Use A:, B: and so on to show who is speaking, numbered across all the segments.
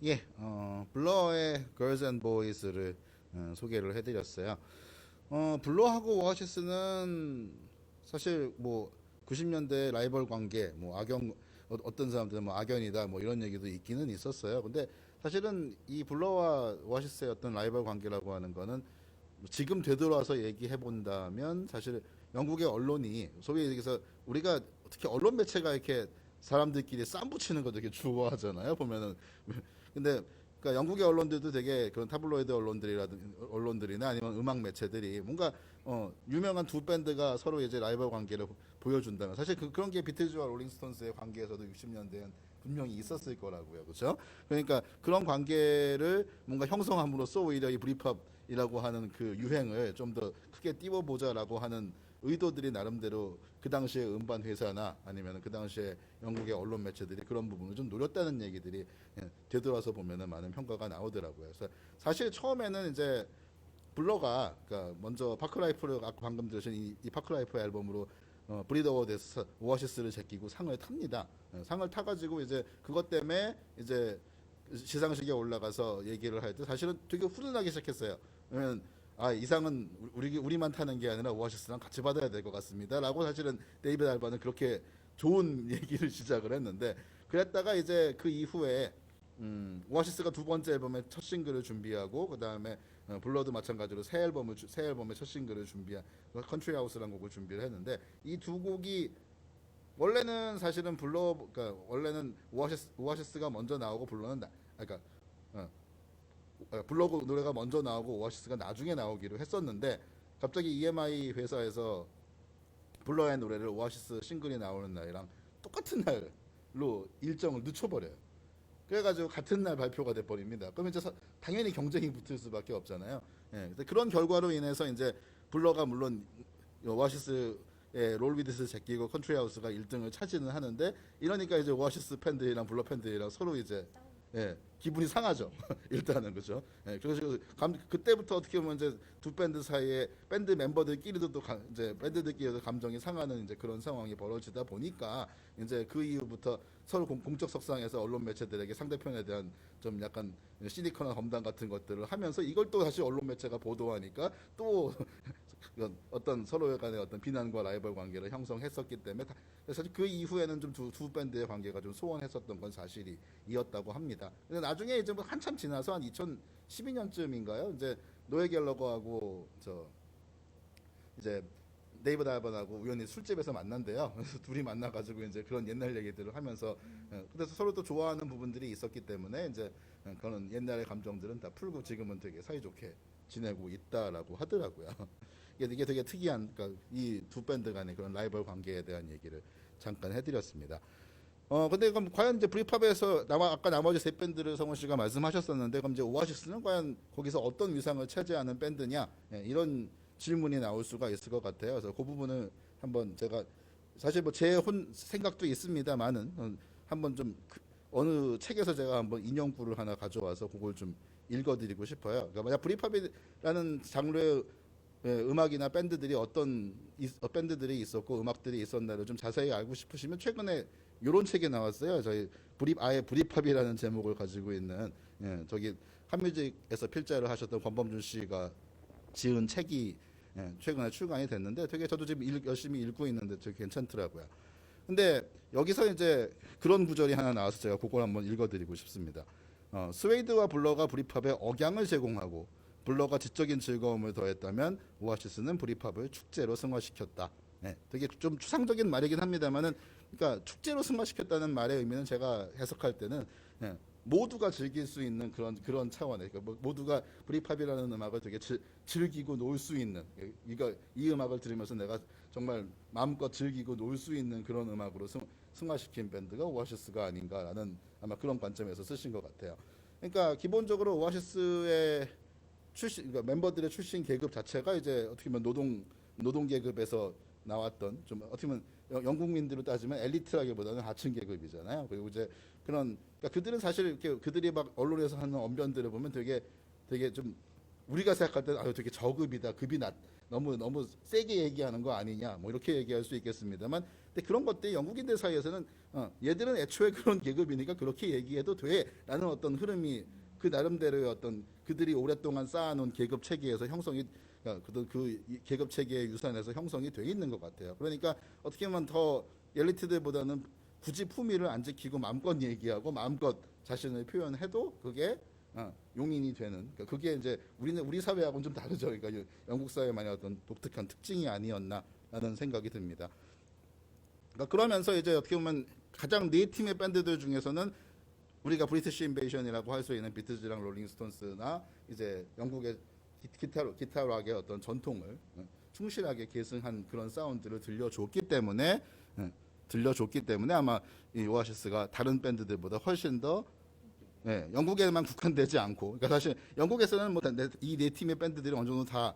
A: 예, 블러의 Girls and Boys를 소개를 해드렸어요. 블러하고 오아시스는 사실 뭐 90년대 라이벌 관계, 뭐 어떤 사람들은 뭐 악연이다, 뭐 이런 얘기도 있기는 있었어요. 근데 사실은 이 블러와 오아시스의 어떤 라이벌 관계라고 하는 거는 지금 되돌아서 얘기해 본다면 사실 영국의 언론이 소위 얘기해서 우리가 특히 언론 매체가 이렇게 사람들끼리 쌈 붙이는 거 되게 좋아하잖아요. 보면은 근데 그러니까 영국의 언론들도 되게 그런 타블로이드 언론들이나 아니면 음악 매체들이 뭔가 유명한 두 밴드가 서로 이제 라이벌 관계를 보여준다면 사실 그런 게 비틀즈와 롤링스톤스의 관계에서도 60년대엔 분명히 있었을 거라고요, 그렇죠? 그러니까 그런 관계를 뭔가 형성함으로써 오히려 이 브리팝이라고 하는 그 유행을 좀 더 크게 띄워보자라고 하는 의도들이 나름대로 그 당시에 음반 회사나 아니면 그 당시에 영국의 언론 매체들이 그런 부분을 좀 노렸다는 얘기들이 되돌아서 보면은 많은 평가가 나오더라고요. 그래서 사실 처음에는 이제 블러가 그러니까 먼저 파크라이프를 아까 방금 들으신 이 파크라이프 앨범으로 브리드 어워드에서 오아시스를 제끼고 상을 탑니다. 상을 타가지고 이제 그것 때문에 이제 시상식에 올라가서 얘기를 할 때 사실은 되게 훈훈하게 시작했어요. 왜냐면 이상은 우리만 타는 게 아니라 오아시스랑 같이 받아야 될 것 같습니다라고 사실은 데이비드 알바는 그렇게 좋은 얘기를 시작을 했는데 그랬다가 이제 그 이후에 오아시스가 두 번째 앨범의 첫 싱글을 준비하고 그 다음에 블러도 마찬가지로 새 앨범의 첫 싱글을 준비한 컨트리 하우스라는 곡을 준비를 했는데 이 두 곡이 원래는 사실은 그러니까 원래는 오아시스가 먼저 나오고 그러니까 어, 블러그 노래가 먼저 나오고 오아시스가 나중에 나오기로 했었는데 갑자기 EMI 회사에서 블러의 노래를 오아시스 싱글이 나오는 날이랑 똑같은 날로 일정을 늦춰버려요. 그래가지고 같은 날 발표가 돼버립니다. 그러면 이제 당연히 경쟁이 붙을 수밖에 없잖아요. 예, 그런 결과로 인해서 이제 블러가 물론 오아시스의 롤 위드스 제끼고 컨트리 하우스가 1등을 차지는 하는데 이러니까 이제 오아시스 팬들이랑 블러 팬들이랑 서로 이제 기분이 상하죠. 일단은 그죠. 그래서 그때부터 어떻게 보면 이제 두 밴드 사이에 밴드 멤버들끼리도 이제 밴드들끼리도 감정이 상하는 이제 그런 상황이 벌어지다 보니까 이제 그 이후부터 서로 공적 석상에서 언론 매체들에게 상대편에 대한 좀 약간 시니컬한 험담 같은 것들을 하면서 이걸 또 다시 언론 매체가 보도하니까 또 어떤 서로 간의 어떤 비난과 라이벌 관계를 형성했었기 때문에 사실 그 이후에는 좀 두 밴드의 관계가 좀 소원했었던 건 사실이었다고 합니다. 근데 나중에 이제 뭐 한참 지나서 한 2012년쯤인가요? 이제 노에 갤러거하고 이제 데이비드 알번하고 우연히 술집에서 만난대요. 그래서 둘이 만나가지고 이제 그런 옛날 얘기들을 하면서 그래서 서로 또 좋아하는 부분들이 있었기 때문에 이제 그런 옛날의 감정들은 다 풀고 지금은 되게 사이좋게 지내고 있다라고 하더라고요. 이게 되게 특이한 그러니까 이 두 밴드 간의 그런 라이벌 관계에 대한 얘기를 잠깐 해드렸습니다. 근데 그럼 과연 이제 브리팝에서 아까 나머지 세 밴드를 성원 씨가 말씀하셨었는데 그럼 이제 오아시스는 과연 거기서 어떤 위상을 차지하는 밴드냐 이런 질문이 나올 수가 있을 것 같아요. 그래서 그 부분을 한번 제가 사실 뭐 제 생각도 있습니다만은 한번 좀 어느 책에서 제가 한번 인용구를 하나 가져와서 그걸 좀 읽어드리고 싶어요. 그러니까 만약 브리팝이라는 장르의 음악이나 밴드들이 있었고 음악들이 있었나를 좀 자세히 알고 싶으시면 최근에 이런 책이 나왔어요. 저희 아예 브리팝이라는 제목을 가지고 있는 저기 한뮤직에서 필자를 하셨던 권범준 씨가 지은 책이 최근에 출간이 됐는데 되게 저도 지금 열심히 읽고 있는데 되게 괜찮더라고요. 근데 여기서 이제 그런 구절이 하나 나와서 제가 그걸 한번 읽어드리고 싶습니다. 스웨이드와 블러가 브리팝에 억양을 제공하고 블러가 지적인 즐거움을 더했다면 오아시스는 브리팝을 축제로 승화시켰다. 되게 좀 추상적인 말이긴 합니다만은 그러니까 축제로 승화시켰다는 말의 의미는 제가 해석할 때는 모두가 즐길 수 있는 그런 차원의 그러니까 모두가 브리팝이라는 음악을 되게 즐기고 놀 수 있는 이 음악을 들으면서 내가 정말 마음껏 즐기고 놀 수 있는 그런 음악으로 승화시킨 밴드가 오아시스가 아닌가라는 아마 그런 관점에서 쓰신 것 같아요. 그러니까 기본적으로 오아시스의 그러니까 멤버들의 출신 계급 자체가 이제 어떻게 보면 노동 계급에서 나왔던 좀 어떻게 보면 영국민들로 따지면 엘리트라기보다는 하층 계급이잖아요. 그리고 이제 그러니까 그들은 사실 이렇게 그들이 막 언론에서 하는 언변들을 보면 되게 좀 우리가 생각할 때는 되게 저급이다, 급이 너무 세게 얘기하는 거 아니냐 뭐 이렇게 얘기할 수 있겠습니다만, 근데 그런 것들이 영국인들 사이에서는 얘들은 애초에 그런 계급이니까 그렇게 얘기해도 돼라는 어떤 흐름이 그 나름대로의 어떤 그들이 오랫동안 쌓아놓은 계급 체계에서 형성이 그 계급 체계의 유산에서 형성이 돼 있는 것 같아요. 그러니까 어떻게 보면 더 엘리트들보다는 굳이 품위를 안 지키고 마음껏 얘기하고 마음껏 자신을 표현해도 그게 용인이 되는, 그러니까 그게 이제 우리 사회하고는 좀 다르죠. 그러니까 영국 사회만의 어떤 독특한 특징이 아니었나라는 생각이 듭니다. 그러니까 그러면서 이제 어떻게 보면 가장 네 팀의 밴드들 중에서는 우리가 브리티시 인베이션이라고 할 수 있는 비틀즈랑 롤링스톤스나 이제 영국의 기타 락의 어떤 전통을 충실하게 계승한 그런 사운드를 들려줬기 때문에 아마 이 오아시스가 다른 밴드들보다 훨씬 더 영국에만 국한되지 않고, 그러니까 사실 영국에서는 뭐 이 네 팀의 밴드들이 어느 정도 다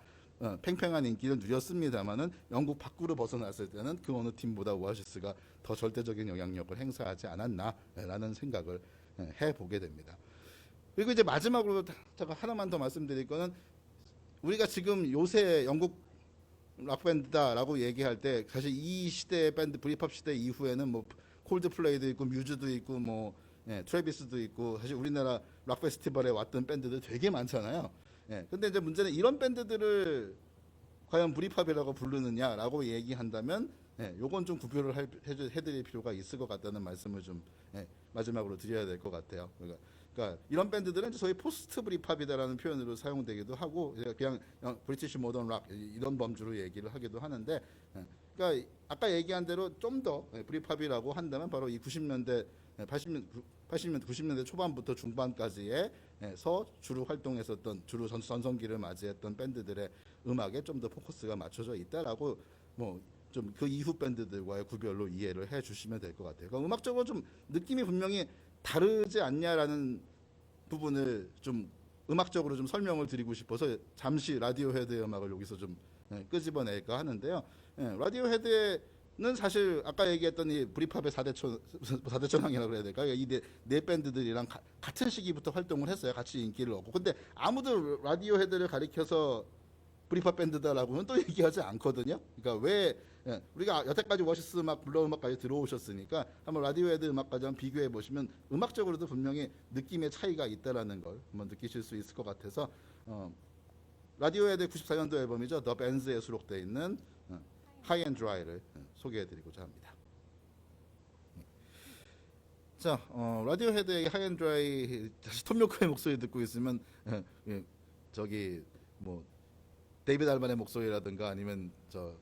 A: 팽팽한 인기를 누렸습니다만은 영국 밖으로 벗어났을 때는 그 어느 팀보다 오아시스가 더 절대적인 영향력을 행사하지 않았나라는 생각을 해보게 됩니다. 그리고 이제 마지막으로 제가 하나만 더 말씀드릴 거는, 우리가 지금 요새 영국 락밴드다라고 얘기할 때 사실 이 시대의 밴드, 브리팝 시대 이후에는 뭐 콜드플레이도 있고 뮤즈도 있고 뭐 트래비스도 있고, 사실 우리나라 락 페스티벌에 왔던 밴드들 되게 많잖아요. 근데 이제 문제는 이런 밴드들을 과연 브리팝이라고 부르느냐라고 얘기한다면 요건 좀 구별을 해드릴 필요가 있을 것 같다는 말씀을 좀 마지막으로 드려야 될 것 같아요. 그러니까 이런 밴드들은 이제 소위 포스트 브리팝이다라는 표현으로 사용되기도 하고 그냥 브리티시 모던 락 이런 범주로 얘기를 하기도 하는데, 그러니까 아까 얘기한 대로 좀 더 브리팝이라고 한다면 바로 이 90년대 90년대 초반부터 중반까지에서 주로 활동했었던, 주로 전성기를 맞이했던 밴드들의 음악에 좀 더 포커스가 맞춰져 있다라고 뭐 좀 그 이후 밴드들과의 구별로 이해를 해주시면 될 것 같아요. 그러니까 음악적으로 좀 느낌이 분명히 다르지 않냐라는 부분을 좀 음악적으로 좀 설명을 드리고 싶어서 잠시 라디오헤드의 음악을 여기서 좀 끄집어낼까 하는데요. 라디오헤드는 사실 아까 얘기했던 이 브리팝의 4대 천왕이라고 그래야 될까요? 이 네 밴드들이랑 같은 시기부터 활동을 했어요. 같이 인기를 얻고. 근데 아무도 라디오헤드를 가리켜서 브리팝 밴드다라고는 또 얘기하지 않거든요. 그러니까 왜 우리가 여태까지 오아시스 음악, 블러 음악까지 들어오셨으니까 한번 라디오헤드 음악까지 한번 비교해 보시면 음악적으로도 분명히 느낌의 차이가 있다라는 걸 한번 느끼실 수 있을 것 같아서 라디오헤드 94년도 앨범이죠. 더 밴즈에 수록되어 있는 하이 앤 드라이를 소개해드리고자 합니다. 자, 라디오헤드의 하이 앤 드라이, 다시 톰 요커의 목소리 듣고 있으면 저기 뭐 데이비드 알반의 목소리라든가 아니면 저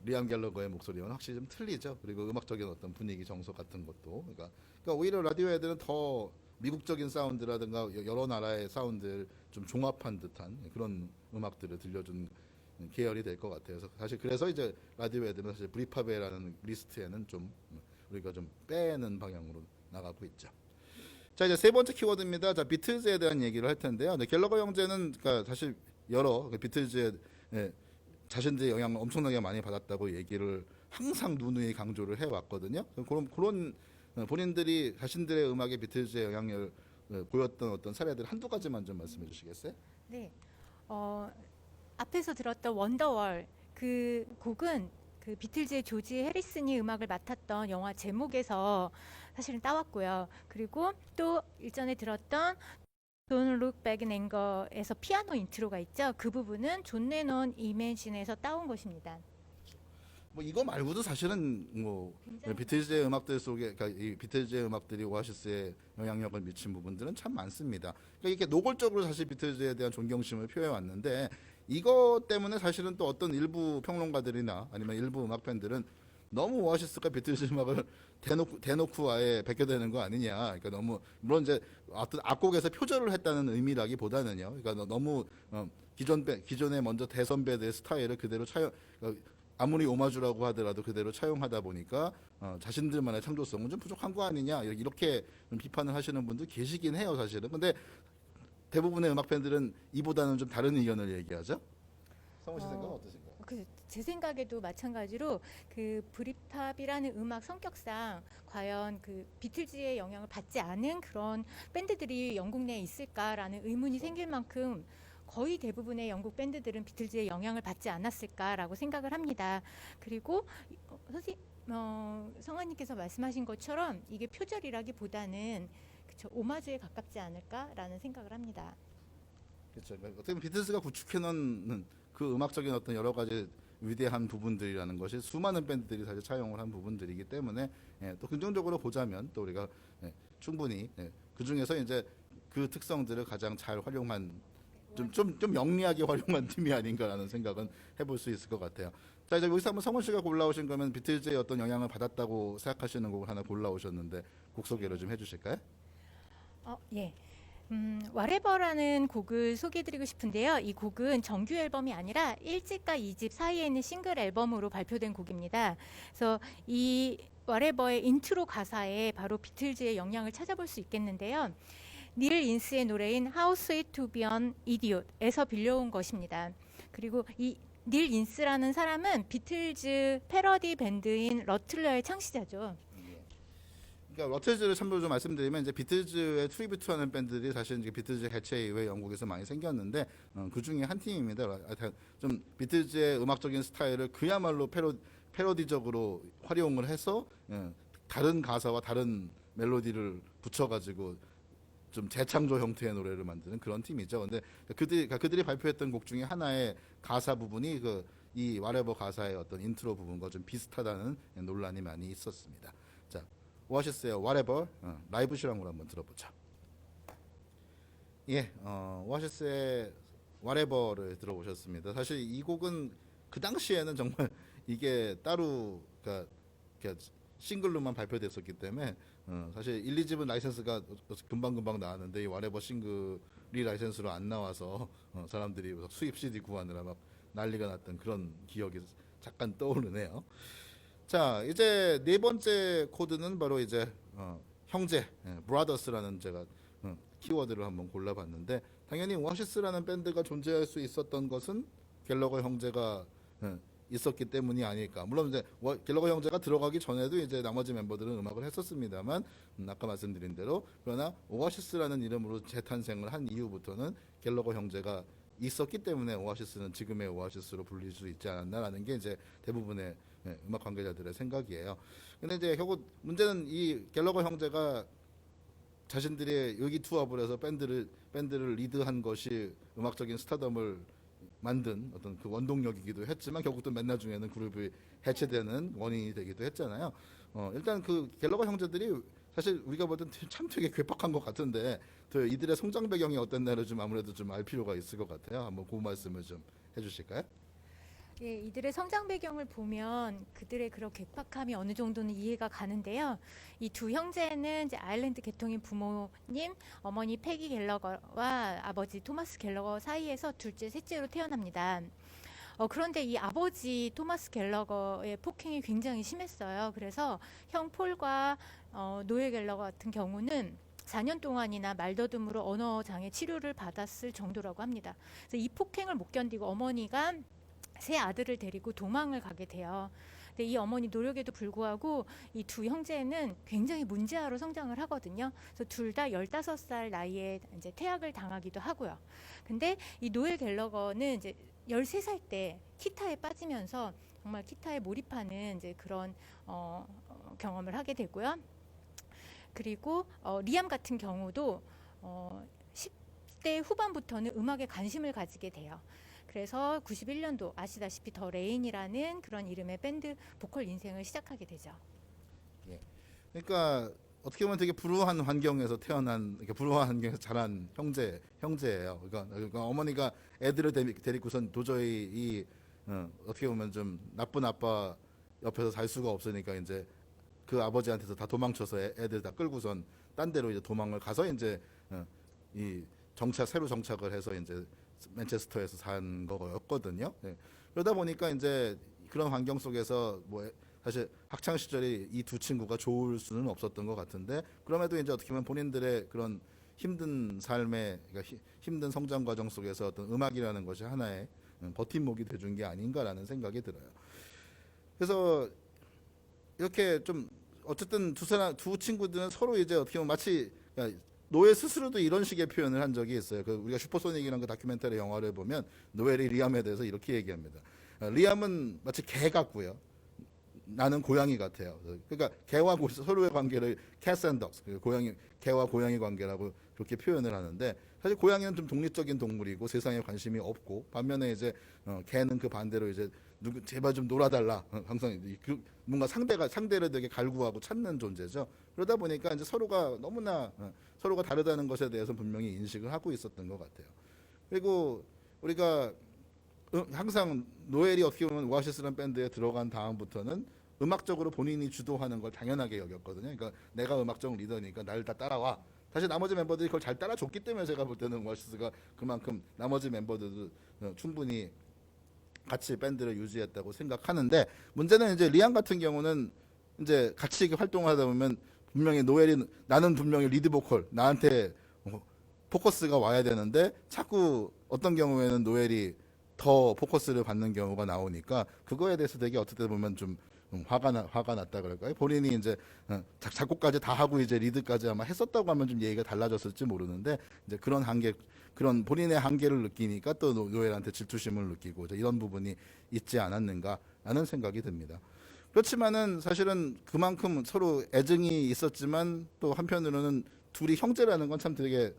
A: 리암 갤러거의 목소리와는 확실히 좀 틀리죠. 그리고 음악적인 어떤 분위기 정서 같은 것도, 그러니까 오히려 라디오헤드는 더 미국적인 사운드라든가 여러 나라의 사운드를 좀 종합한 듯한 그런 음악들을 들려준 계열이 될 것 같아요. 사실 그래서 이제 라디오헤드는 사실 브리팝이라는 리스트에는 좀 우리가 좀 빼는 방향으로 나가고 있죠. 자, 이제 세 번째 키워드입니다. 자, 비틀즈에 대한 얘기를 할 텐데요. 갤러거 형제는 그러니까 사실 여러 비틀즈의 자신들의 영향을 엄청나게 많이 받았다고 얘기를 항상 누누이 강조를 해왔거든요. 그런 본인들이 자신들의 음악에 비틀즈의 영향을 보였던 어떤 사례들 한두 가지만 좀 말씀해 주시겠어요?
B: 네. 앞에서 들었던 원더월 그 곡은 그 비틀즈의 조지 해리슨이 음악을 맡았던 영화 제목에서 사실은 따왔고요. 그리고 또 일전에 들었던 Don't Look Back in Anger에서 피아노 인트로가 있죠. 그 부분은 존 레논 이맨신에서 따온 것입니다.
A: 뭐 이거 말고도 사실은 뭐
B: 굉장히
A: 비틀즈의 음악들 속에, 그러니까 이 비틀즈의 음악들이 오아시스에 영향력을 미친 부분들은 참 많습니다. 그러니까 이렇게 노골적으로 사실 비틀즈에 대한 존경심을 표해 왔는데, 이것 때문에 사실은 또 어떤 일부 평론가들이나 아니면 일부 음악 팬들은 너무 오아시스가 비틀즈 음악을 대놓고 아예 베껴대는 거 아니냐. 그러니까 너무, 물론 이제 어떤 악곡에서 표절을 했다는 의미라기보다는요. 그러니까 너무 기존의 먼저 대선배들의 스타일을 그대로 아무리 오마주라고 하더라도 그대로 차용하다 보니까 자신들만의 창조성은 좀 부족한 거 아니냐, 이렇게 비판을 하시는 분들 계시긴 해요, 사실은. 근데 대부분의 음악 팬들은 이보다는 좀 다른 의견을 얘기하죠. 성우 씨 생각은 어떠신가요?
B: 제 생각에도 마찬가지로 그 브리팝이라는 음악 성격상 과연 그 비틀즈의 영향을 받지 않은 그런 밴드들이 영국 내에 있을까라는 의문이 생길 만큼 거의 대부분의 영국 밴드들은 비틀즈의 영향을 받지 않았을까라고 생각을 합니다. 그리고 성아님께서 말씀하신 것처럼 이게 표절이라기보다는 그쵸, 오마주에 가깝지 않을까라는 생각을 합니다.
A: 그렇죠. 그러니까 어떻게 보면 비틀즈가 구축해놓은 그 음악적인 어떤 여러 가지 위대한 부분들이라는 것이 수많은 밴드들이 사실 차용을 한 부분들이기 때문에 또 긍정적으로 보자면 또 우리가 충분히 그 중에서 이제 그 특성들을 가장 잘 활용한 좀 영리하게 활용한 팀이 아닌가라는 생각은 해볼 수 있을 것 같아요. 자, 이제 여기서 한번 성원 씨가 골라오신 거면 비틀즈의 어떤 영향을 받았다고 생각하시는 곡을 하나 골라오셨는데 곡 소개를 좀 해주실까요?
B: 예. Whatever라는 곡을 소개해드리고 싶은데요. 이 곡은 정규 앨범이 아니라 1집과 2집 사이에 있는 싱글 앨범으로 발표된 곡입니다. 그래서 이 Whatever의 인트로 가사에 바로 비틀즈의 영향을 찾아볼 수 있겠는데요. 닐 인스의 노래인 How Sweet to Be an Idiot에서 빌려온 것입니다. 그리고 이 닐 인스라는 사람은 비틀즈 패러디 밴드인 러틀러의 창시자죠.
A: 그러니까 러틀즈를 참고로 좀 말씀드리면 이제 비틀즈의 트리뷰트하는 밴드들이 사실 이제 비틀즈 해체 이후에 영국에서 많이 생겼는데 그 중에 한 팀입니다. 좀 비틀즈의 음악적인 스타일을 그야말로 패러디적으로 활용을 해서 다른 가사와 다른 멜로디를 붙여가지고 좀 재창조 형태의 노래를 만드는 그런 팀이죠. 근데 그들이 발표했던 곡 중에 하나의 가사 부분이 이 Whatever 가사의 어떤 인트로 부분과 좀 비슷하다는 논란이 많이 있었습니다. 자, 오아시스의 Whatever 라이브 실황으로 한번 들어보죠. 예, 오아시스의 Whatever를 들어보셨습니다. 사실 이 곡은 그 당시에는 정말 이게 따로 그러니까 싱글로만 발표됐었기 때문에 사실 1, 2집은 라이센스가 금방금방 나왔는데 이 Whatever 싱글이 라이센스로 안 나와서 사람들이 수입 CD 구하느라 막 난리가 났던 그런 기억이 잠깐 떠오르네요. 자, 이제 네 번째 코드는 바로 이제 형제, 브라더스라는 제가 키워드를 한번 골라봤는데 당연히 오아시스라는 밴드가 존재할 수 있었던 것은 갤러거 형제가 있었기 때문이 아닐까. 물론 이제 갤러거 형제가 들어가기 전에도 이제 나머지 멤버들은 음악을 했었습니다만 아까 말씀드린 대로 그러나 오아시스라는 이름으로 재탄생을 한 이후부터는 갤러거 형제가 있었기 때문에 오아시스는 지금의 오아시스로 불릴 수 있지 않았나라는 게 이제 대부분의 음악 관계자들의 생각이에요. 근데 이제 결국 문제는 이 갤러거 형제가 자신들의 여기 투합을 해서 밴드를 리드한 것이 음악적인 스타덤을 만든 어떤 그 원동력이기도 했지만 결국 또 맨날 중에는 그룹이 해체되는 원인이 되기도 했잖아요. 일단 그 갤러거 형제들이 사실 우리가 볼 땐 참 되게 괴팍한 것 같은데 이들의 성장 배경이 어땠나를 좀 아무래도 좀 알 필요가 있을 것 같아요. 한번 그 말씀을 좀 해주실까요?
B: 예, 이들의 성장 배경을 보면 그들의 그런 괴팍함이 어느 정도는 이해가 가는데요. 이 두 형제는 이제 아일랜드 계통인 부모님, 어머니 패기 갤러거와 아버지 토마스 갤러거 사이에서 둘째, 셋째로 태어납니다. 그런데 이 아버지 토마스 갤러거의 폭행이 굉장히 심했어요. 그래서 형 폴과 노엘 갤러거 같은 경우는 4년 동안이나 말더듬으로 언어 장애 치료를 받았을 정도라고 합니다. 그래서 이 폭행을 못 견디고 어머니가 세 아들을 데리고 도망을 가게 돼요. 근데 이 어머니 노력에도 불구하고 이 두 형제는 굉장히 문제아로 성장을 하거든요. 그래서 둘 다 15살 나이에 이제 퇴학을 당하기도 하고요. 근데 이 노엘 갤러거는 이제 13살 때 기타에 빠지면서 정말 기타에 몰입하는 이제 그런 경험을 하게 되고요. 그리고 리암 같은 경우도 10대 후반부터는 음악에 관심을 가지게 돼요. 그래서 91년도 아시다시피 더 레인이라는 그런 이름의 밴드 보컬 인생을 시작하게 되죠.
A: 예. 그러니까 어떻게 보면 되게 불우한 환경에서 태어난, 이렇게 불우한 환경에서 자란 형제예요. 그러니까 어머니가 애들을 데리고선 도저히 이 어떻게 보면 좀 나쁜 아빠 옆에서 살 수가 없으니까 이제 그 아버지한테서 다 도망쳐서 애들 다 끌고선 딴 데로 이제 도망을 가서 이제 이 새로 정착을 해서 이제 맨체스터에서 산 거였거든요. 네. 그러다 보니까 이제 그런 환경 속에서 뭐 사실 학창 시절이 이 두 친구가 좋을 수는 없었던 것 같은데 그럼에도 이제 어떻게 보면 본인들의 그런 힘든 삶의 그러니까 힘든 성장 과정 속에서 어떤 음악이라는 것이 하나의 버팀목이 돼준 게 아닌가라는 생각이 들어요. 그래서 이렇게 좀 어쨌든 두 친구들은 서로 이제 어떻게 보면 마치 노엘 스스로도 이런 식의 표현을 한 적이 있어요. 그 우리가 슈퍼소닉이라는 그 다큐멘터리 영화를 보면 노엘이 리암에 대해서 이렇게 얘기합니다. 리암은 마치 개 같고요. 나는 고양이 같아요. 그러니까 개와 서로의 관계를 캣 앤 덕스, 고양이 개와 고양이 관계라고 그렇게 표현을 하는데, 사실 고양이는 좀 독립적인 동물이고 세상에 관심이 없고, 반면에 이제 개는 그 반대로 이제 누구 제발 좀 놀아달라, 항상 뭔가 상대를 되게 갈구하고 찾는 존재죠. 그러다 보니까 이제 서로가 너무나 서로가 다르다는 것에 대해서 분명히 인식을 하고 있었던 것 같아요. 그리고 우리가 항상 노엘이 어떻게 보면 오아시스라는 밴드에 들어간 다음부터는 음악적으로 본인이 주도하는 걸 당연하게 여겼거든요. 그러니까 내가 음악적 리더니까 나를 다 따라와. 사실 나머지 멤버들이 그걸 잘 따라줬기 때문에 제가 볼 때는 오아시스가 그만큼 나머지 멤버들도 충분히 같이 밴드를 유지했다고 생각하는데, 문제는 이제 리안 같은 경우는 이제 같이 활동하다 보면 분명히 나는 분명히 리드 보컬 나한테 포커스가 와야 되는데 자꾸 어떤 경우에는 노엘이 더 포커스를 받는 경우가 나오니까 그거에 대해서 되게 어떻게 보면 좀 화가 났다 그럴까요? 본인이 이제 작곡까지 다 하고 이제 리드까지 아마 했었다고 하면 좀 얘기가 달라졌을지 모르는데, 이제 그런 본인의 한계를 느끼니까 또 노엘한테 질투심을 느끼고 이런 부분이 있지 않았는가 하는 생각이 듭니다. 그렇지만은 사실은 그만큼 서로 애증이 있었지만 또 한편으로는 둘이 형제라는 건 참 되게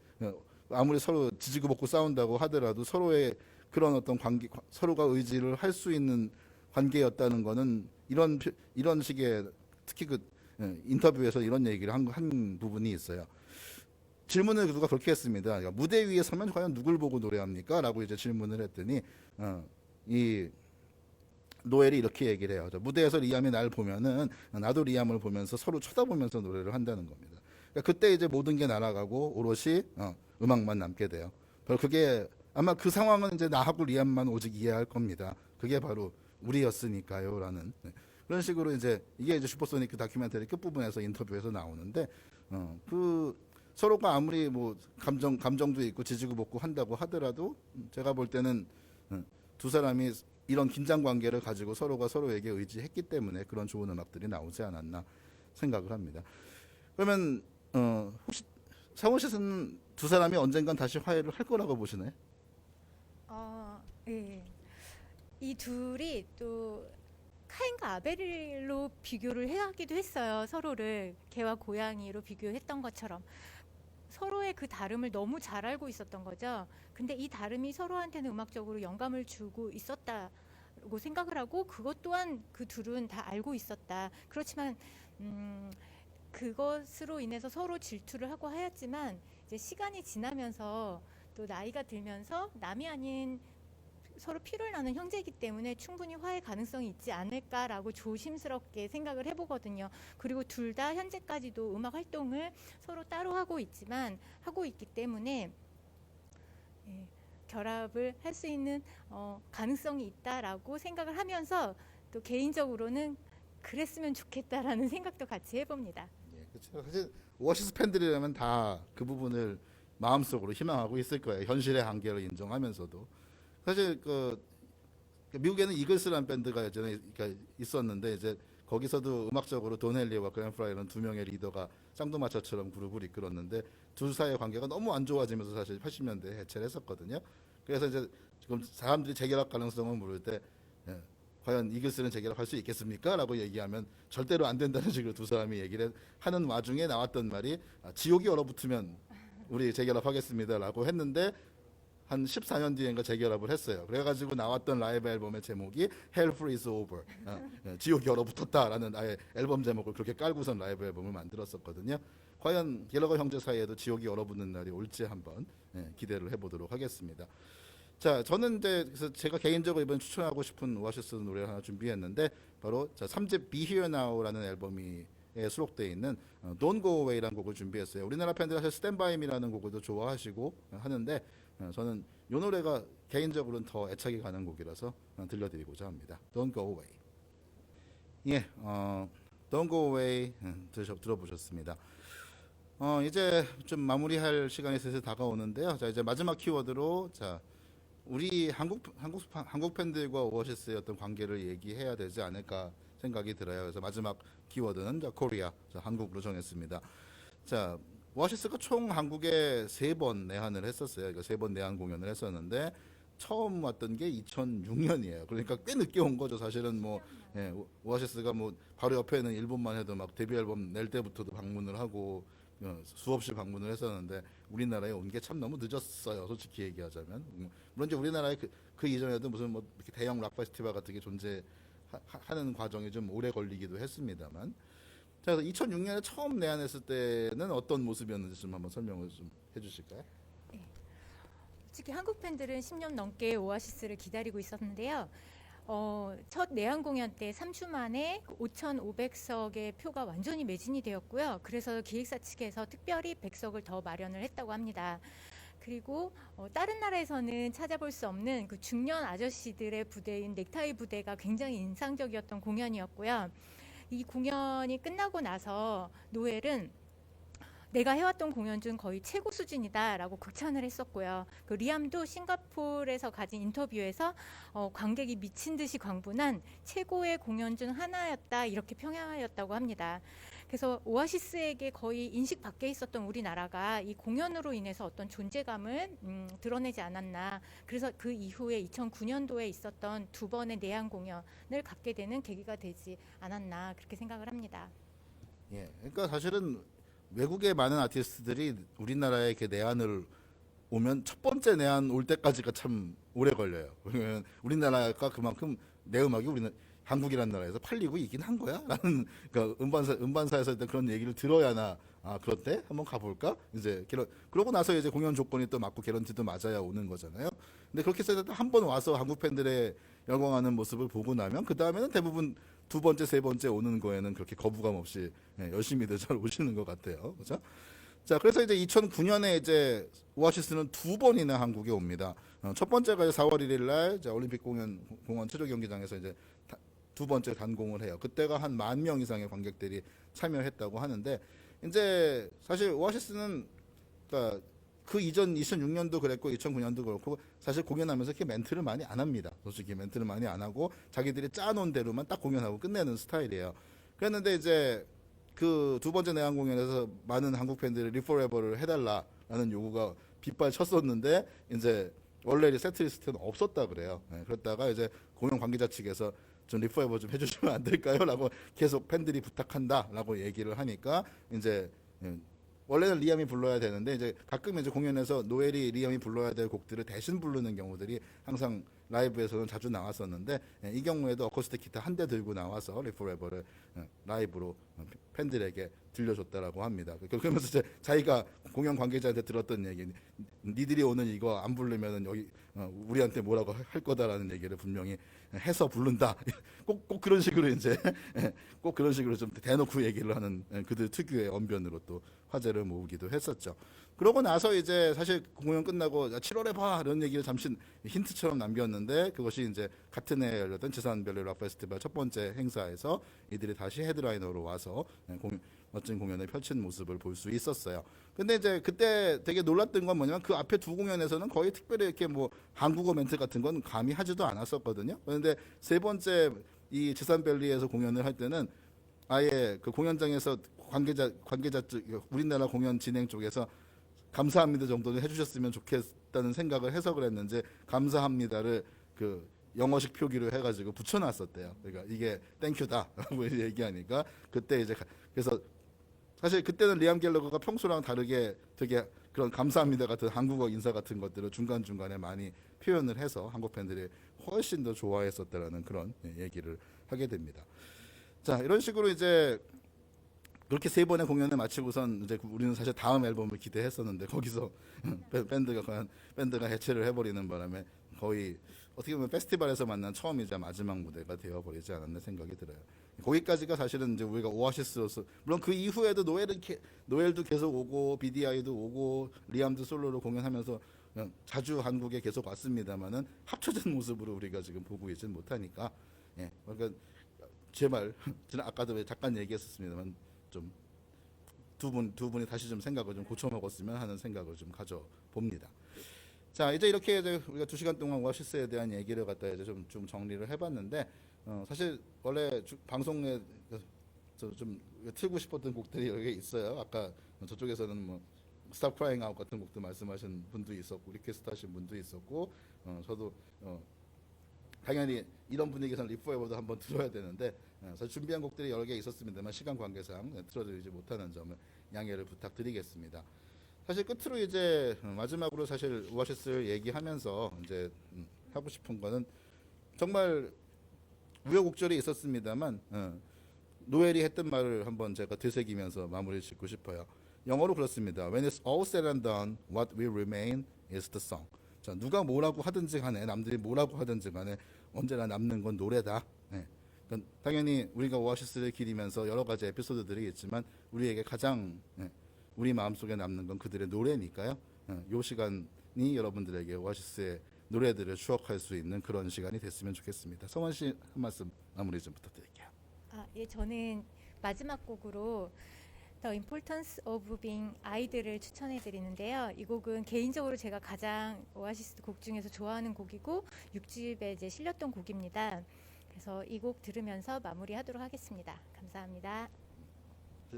A: 아무리 서로 지지고 볶고 싸운다고 하더라도 서로의 그런 어떤 관계, 서로가 의지를 할 수 있는 관계였다는 거는 이런 식의, 특히 그 인터뷰에서 이런 얘기를 한 부분이 있어요. 질문을 누가 그렇게 했습니다. 그러니까 무대 위에 서면 과연 누굴 보고 노래합니까? 라고 이제 질문을 했더니 이 노엘이 이렇게 얘기를 해요. 무대에서 리암이 날 보면은 나도 리암을 보면서 서로 쳐다보면서 노래를 한다는 겁니다. 그러니까 그때 이제 모든 게 날아가고 오롯이 음악만 남게 돼요. 바로 그게 아마 그 상황은 이제 나하고 리암만 오직 이해할 겁니다. 그게 바로 우리였으니까요라는 그런 식으로 이게 이제 슈퍼소닉 다큐멘터리 끝부분에서 인터뷰에서 나오는데, 그 서로가 아무리 뭐 감정도 있고 지지고 볶고 한다고 하더라도 제가 볼 때는 두 사람이 이런 긴장 관계를 가지고 서로가 서로에게 의지했기 때문에 그런 좋은 음악들이 나오지 않았나 생각을 합니다. 그러면 혹시 상원 씨는 두 사람이 언젠간 다시 화해를 할 거라고 보시나요?
B: 예. 이 둘이 또 카인과 아벨로 비교를 하기도 했어요. 서로를 개와 고양이로 비교했던 것처럼 서로의 그 다름을 너무 잘 알고 있었던 거죠. 근데 이 다름이 서로한테는 음악적으로 영감을 주고 있었다고 생각을 하고, 그것 또한 그 둘은 다 알고 있었다. 그렇지만 그것으로 인해서 서로 질투를 하고 하였지만, 이제 시간이 지나면서 또 나이가 들면서 남이 아닌 서로 피를 나는 형제이기 때문에 충분히 화해 가능성이 있지 않을까라고 조심스럽게 생각을 해보거든요. 그리고 둘 다 현재까지도 음악 활동을 서로 따로 하고 있기 때문에 결합을 할 수 있는 가능성이 있다라고 생각을 하면서, 또 개인적으로는 그랬으면 좋겠다라는 생각도 같이 해봅니다.
A: 예, 그렇죠. 사실 오아시스 팬들이라면 다 그 부분을 마음속으로 희망하고 있을 거예요. 현실의 한계를 인정하면서도. 사실 미국에는 이글스라는 밴드가 예전에 있었는데, 이제 거기서도 음악적으로 돈 헨리와 그랜 프라이라는 두 명의 리더가 쌍두마차처럼 그룹을 이끌었는데, 둘 사이의 관계가 너무 안 좋아지면서 사실 80년대에 해체를 했었거든요. 그래서 이제 지금 사람들이 재결합 가능성을 물을 때 과연 이글스는 재결합할 수 있겠습니까? 라고 얘기하면 절대로 안 된다는 식으로 두 사람이 얘기를 하는 와중에 나왔던 말이 지옥이 얼어붙으면 우리 재결합하겠습니다 라고 했는데, 한 14년 뒤인가 재결합을 했어요. 그래가지고 나왔던 라이브 앨범의 제목이 Hell Freeze Over, 지옥이 얼어붙었다라는 아예 앨범 제목을 그렇게 깔고선 라이브 앨범을 만들었었거든요. 과연 갤러거 형제 사이에도 지옥이 얼어붙는 날이 올지 한번 기대를 해보도록 하겠습니다. 자, 저는 이제 그래서 제가 개인적으로 이번 추천하고 싶은 오아시스 노래를 하나 준비했는데, 바로 3집 Be Here Now라는 앨범이 수록되어 있는 Don't Go Away라는 곡을 준비했어요. 우리나라 팬들은 사실 Stand By Me라는 곡을 좋아하시고 하는데, 저는 이 노래가 개인적으로는 더 애착이 가는 곡이라서 들려드리고자 합니다. Don't Go Away. 예, Don't Go Away 들어보셨습니다. 이제 좀 마무리할 시간이 슬슬 다가오는데요. 자, 이제 마지막 키워드로 우리 한국 팬들과 오아시스의 어떤 관계를 얘기해야 되지 않을까 생각이 들어요. 그래서 마지막 키워드는 코리아, 한국으로 정했습니다. 자, 오아시스가 총 한국에 3번 내한을 했었어요. 그러니까 3번 내한 공연을 했었는데 처음 왔던 게 2006년이에요. 그러니까 꽤 늦게 온 거죠. 사실은 뭐 예, 오아시스가 뭐 바로 옆에 있는 일본만 해도 막 데뷔 앨범 낼 때부터도 방문을 하고 수없이 방문을 했었는데 우리나라에 온 게 참 너무 늦었어요. 솔직히 얘기하자면. 물론 이제 우리나라에 그 이전에도 무슨 뭐 이렇게 대형 락 페스티벌 같은 게 존재하는 과정이 좀 오래 걸리기도 했습니다만. 자, 그래서 2006년에 처음 내한했을 때는 어떤 모습이었는지 좀 한번 설명을 좀 해주실까요?
B: 솔직히 한국 팬들은 10년 넘게 오아시스를 기다리고 있었는데요. 첫 내한 공연 때 3주 만에 5,500석의 표가 완전히 매진이 되었고요. 그래서 기획사 측에서 특별히 100석을 더 마련을 했다고 합니다. 그리고 다른 나라에서는 찾아볼 수 없는 그 중년 아저씨들의 부대인 넥타이 부대가 굉장히 인상적이었던 공연이었고요. 이 공연이 끝나고 나서 노엘은 내가 해왔던 공연 중 거의 최고 수준이다라고 극찬을 했었고요. 그 리암도 싱가포르에서 가진 인터뷰에서 관객이 미친 듯이 광분한 최고의 공연 중 하나였다 이렇게 평하였다고 합니다. 그래서 오아시스에게 거의 인식 밖에 있었던 우리나라가 이 공연으로 인해서 어떤 존재감을 드러내지 않았나. 그래서 그 이후에 2009년도에 있었던 2번의 내한 공연을 갖게 되는 계기가 되지 않았나 그렇게 생각을 합니다.
A: 예, 그러니까 사실은 외국의 많은 아티스트들이 우리나라에 이렇게 내한을 오면 첫 번째 내한 올 때까지가 참 오래 걸려요. 왜냐면 우리나라가 그만큼 내 음악이 한국이라는 나라에서 팔리고 있긴 한 거야? 라는, 그러니까 음반사에서 일단 그런 얘기를 들어야나, 아, 그렇대? 한번 가볼까? 이제, 그러고 나서 이제 공연 조건이 또 맞고 개런티도 맞아야 오는 거잖아요. 근데 그렇게 해서 한 번 와서 한국 팬들의 열광하는 모습을 보고 나면, 그 다음에는 대부분 2번째, 3번째 오는 거에는 그렇게 거부감 없이 열심히들 잘 오시는 것 같아요. 그죠? 자, 그래서 이제 2009년에 이제 오아시스는 2번이나 한국에 옵니다. 첫 번째가 4월 1일 날 올림픽 공원 체조 경기장에서 이제 2번째 단공을 해요. 그때가 한 10,000명 이상의 관객들이 참여했다고 하는데, 이제 사실 오아시스는 그러니까 그 이전 2006년도 그랬고 2009년도 그렇고 사실 공연하면서 이렇게 멘트를 많이 안 합니다. 솔직히 멘트를 많이 안 하고 자기들이 짜놓은 대로만 딱 공연하고 끝내는 스타일이에요. 그랬는데 이제 그 2번째 내한 공연에서 많은 한국 팬들이 리포레버를 해달라라는 요구가 빗발쳤었는데 이제 원래 세트리스트는 없었다 그래요. 그랬다가 이제 공연 관계자 측에서 좀 리포레버 좀 해주시면 안 될까요? 라고 계속 팬들이 부탁한다라고 얘기를 하니까 이제 원래는 리암이 불러야 되는데 이제 가끔 이제 공연에서 노엘이 리암이 불러야 될 곡들을 대신 부르는 경우들이 항상 라이브에서는 자주 나왔었는데 이 경우에도 어쿠스틱 기타 한 대 들고 나와서 리포레버를 라이브로 팬들에게 들려줬다라고 합니다. 그러면서 이제 자기가 공연 관계자한테 들었던 얘기, 니들이 오늘 이거 안 부르면은 여기 우리한테 뭐라고 할 거다라는 얘기를 분명히 해서 부른다. 꼭 그런 식으로 이제 꼭 그런 식으로 좀 대놓고 얘기를 하는 그들 특유의 언변으로 또 화제를 모으기도 했었죠. 그러고 나서 이제 사실 공연 끝나고 7월에 봐 이런 얘기를 잠시 힌트처럼 남겼는데 그것이 이제 같은 해에 열렸던 지산별리 락 페스티벌 첫 번째 행사에서 이들이 다시 헤드라이너로 와서 멋진 공연을 펼친 모습을 볼 수 있었어요. 근데 이제 그때 되게 놀랐던 건 뭐냐면 그 앞에 2 공연에서는 거의 특별히 이렇게 뭐 한국어 멘트 같은 건 감히 하지도 않았었거든요. 그런데 3번째 이 지산별리에서 공연을 할 때는 아예 그 공연장에서 관계자 쪽 우리나라 공연 진행 쪽에서 감사합니다 정도는 해주셨으면 좋겠다는 생각을 해서 그랬는지 감사합니다를 그 영어식 표기로 해가지고 붙여놨었대요. 그러니까 이게 땡큐다라고 얘기하니까 그때 이제 그래서 사실 그때는 리암 갤러거가 평소랑 다르게 되게 그런 감사합니다 같은 한국어 인사 같은 것들을 중간중간에 많이 표현을 해서 한국 팬들이 훨씬 더 좋아했었다라는 그런 얘기를 하게 됩니다. 자, 이런 식으로 이제 그렇게 3번의 공연을 마치고선 이제 우리는 사실 다음 앨범을 기대했었는데 거기서 밴드가 해체를 해버리는 바람에 거의 어떻게 보면 페스티벌에서 만난 처음이자 마지막 무대가 되어버리지 않았나 생각이 들어요. 거기까지가 사실은 이제 우리가 오아시스로서 물론 그 이후에도 노엘도 계속 오고 BDI도 오고 리암도 솔로로 공연하면서 자주 한국에 계속 왔습니다만은 합쳐진 모습으로 우리가 지금 보고 있지는 못하니까 그러니까 제발 저는 아까도 잠깐 얘기했었습니다만 좀 두 분이 다시 좀 생각을 좀 고쳐 먹었으면 하는 생각을 좀 가져 봅니다. 자, 이제 이렇게 이제 우리가 2시간 동안 오아시스에 대한 얘기를 갖다 이제 좀 정리를 해봤는데 사실 원래 방송에 좀 틀고 싶었던 곡들이 여기 있어요. 아까 저쪽에서는 뭐 Stop Crying Out 같은 곡도 말씀하신 분도 있었고 리퀘스트 하신 분도 있었고 저도 당연히 이런 분위기에서는 Live Forever도 한번 들어야 되는데 사실 준비한 곡들이 여러 개 있었습니다만 시간 관계상 틀어드리지 못하는 점을 양해를 부탁드리겠습니다. 사실 끝으로 이제 마지막으로 사실 오아시스를 얘기하면서 이제 하고 싶은 거는 정말 우여곡절이 있었습니다만 노엘이 했던 말을 한번 제가 되새기면서 마무리 짓고 싶어요. 영어로 그렇습니다. When it's all said and done, what will remain is the song. 자, 누가 뭐라고 하든지 간에 남들이 뭐라고 하든지 간에 언제나 남는 건 노래다. 그러니까 당연히 우리가 오아시스를 기리면서 여러 가지 에피소드들이 있지만 우리에게 가장 우리 마음속에 남는 건 그들의 노래니까요. 이 시간이 여러분들에게 오아시스의 노래들을 추억할 수 있는 그런 시간이 됐으면 좋겠습니다. 성원 씨 한 말씀 마무리 좀 부탁드릴게요.
B: 예, 저는 마지막 곡으로 The Importance of Being Idle을 추천해 드리는데요. 이 곡은 개인적으로 제가 가장 오아시스 곡 중에서 좋아하는 곡이고 6집에 이제 실렸던 곡입니다. 그래서 이 곡 들으면서 마무리하도록 하겠습니다. 감사합니다.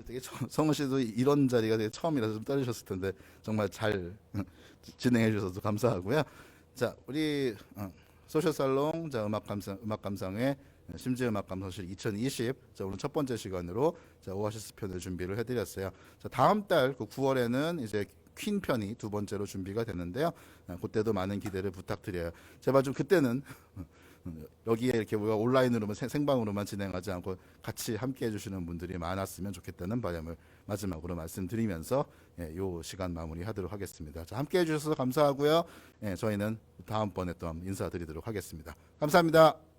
A: 되게 성원 씨도 이런 자리가 되게 처음이라서 좀 떨리셨을 텐데 정말 잘 진행해 주셔서 감사하고요. 자, 우리 소셜 살롱 음악 감상회 심지어 음악 감상실 2020 자, 오늘 첫 번째 시간으로 자, 오아시스 편을 준비를 해드렸어요. 자, 다음 달 9월에는 이제 퀸 편이 두 번째로 준비가 되는데요. 그때도 많은 기대를 부탁드려요. 제발 좀 그때는 여기에 이렇게 우리가 온라인으로만 생방으로만 진행하지 않고 같이 함께 해주시는 분들이 많았으면 좋겠다는 바람을 마지막으로 말씀드리면서 이 시간 마무리하도록 하겠습니다. 자, 함께 해주셔서 감사하고요. 저희는 다음번에 또 인사드리도록 하겠습니다. 감사합니다.